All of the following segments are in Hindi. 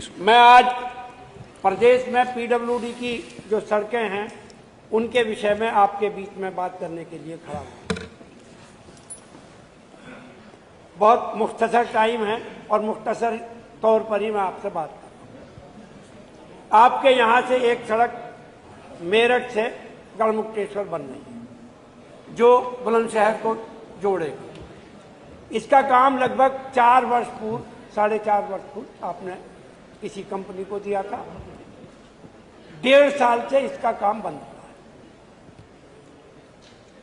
प्लीज। मैं आज प्रदेश में पीडब्ल्यूडी की जो सड़कें हैं उनके विषय में आपके बीच में बात करने के लिए खड़ा हूं। बहुत मुख्तसर टाइम है और मुख्तसर तौर पर ही मैं आपसे बात कर रहा हूं। आपके यहां से एक सड़क मेरठ से गढ़मुक्तेश्वर बन रही है जो बुलंदशहर को जोड़ेगी। इसका काम लगभग 4 वर्ष पूर्व, 4.5 वर्ष पूर्व आपने किसी कंपनी को दिया था। 1.5 साल से इसका काम बंद हुआ है।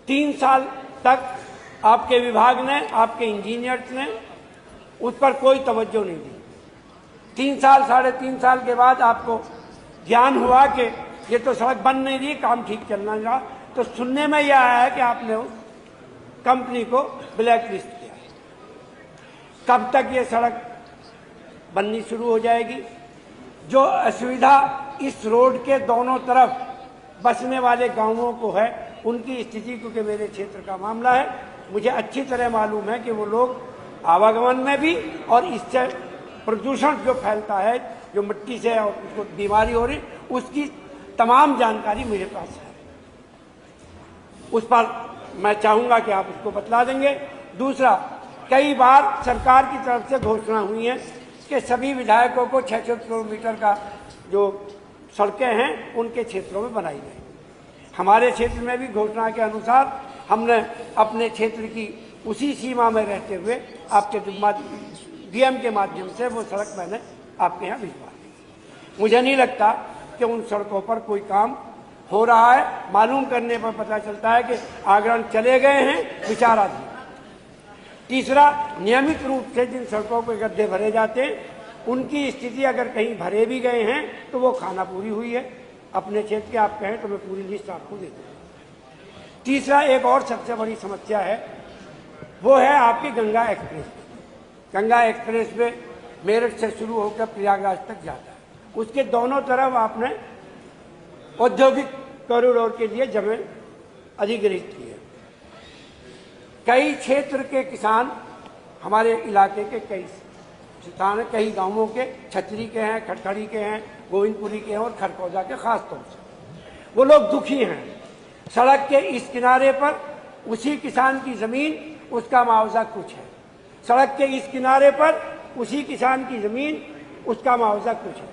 3 साल तक आपके विभाग ने, आपके इंजीनियर्स ने उस पर कोई तवज्जो नहीं दी। 3 साल, 3.5 साल के बाद आपको ज्ञान हुआ कि ये तो सड़क बन नहीं रही, काम ठीक चलना रहा, तो सुनने में यह आया है कि आपने उस कंपनी को ब्लैक लिस्ट किया है। कब तक ये सड़क बननी शुरू हो जाएगी? जो असुविधा इस रोड के दोनों तरफ बसने वाले गांवों को है उनकी स्थिति, क्योंकि मेरे क्षेत्र का मामला है, मुझे अच्छी तरह मालूम है कि वो लोग आवागमन में भी और इससे प्रदूषण जो फैलता है, जो मिट्टी से और उसको बीमारी हो रही, उसकी तमाम जानकारी मेरे पास है। उस पर मैं चाहूंगा कि आप उसको बतला देंगे। दूसरा, कई बार सरकार की तरफ से घोषणा हुई है कि सभी विधायकों को 600 किलोमीटर का जो सड़कें हैं उनके क्षेत्रों में बनाई जाएगी। हमारे क्षेत्र में भी घोषणा के अनुसार हमने अपने क्षेत्र की उसी सीमा में रहते हुए आपके डीएम के माध्यम से वो सड़क मैंने आपके यहाँ भिजवा दी। मुझे नहीं लगता कि उन सड़कों पर कोई काम हो रहा है। मालूम करने पर पता चलता है कि आगरण चले गए हैं, विचाराधीन। तीसरा, नियमित रूप से जिन सड़कों के गड्ढे भरे जाते हैं उनकी स्थिति अगर कहीं भरे भी गए हैं तो वो खाना पूरी हुई है। अपने क्षेत्र के आप कहें तो मैं पूरी लिस्ट आपको दे दूँगा। तीसरा, एक और सबसे बड़ी समस्या है, वो है आपकी Ganga express. Ganga express way Meerut से शुरू होकर प्रयागराज तक जाता है। उसके दोनों तरफ आपने औद्योगिक कॉरिडोर के लिए जमीन अधिग्रहित की है। कई क्षेत्र के किसान, हमारे इलाके के कई स्थान, कई गांवों के, छतरी के हैं, खटखड़ी के हैं, गोविंदपुरी के हैं और खरकौजा के खास तौर से, वो लोग दुखी हैं। सड़क के इस किनारे पर उसी किसान की जमीन, उसका मुआवजा कुछ है। सड़क के इस किनारे पर उसी किसान की जमीन, उसका मुआवजा कुछ है।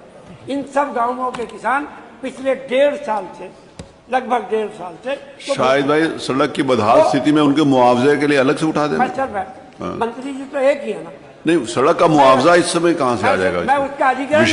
इन सब गांवों के किसान पिछले 1.5 साल से, लगभग 1.5 साल से, शायद भाई सड़क की बदहाल स्थिति में उनके मुआवजे के लिए अलग से उठा देना। मंत्री जी तो एक ही है ना। नहीं, सड़क का मुआवजा इस समय कहां से आ जाएगा? मैं उसका अधिग्रहण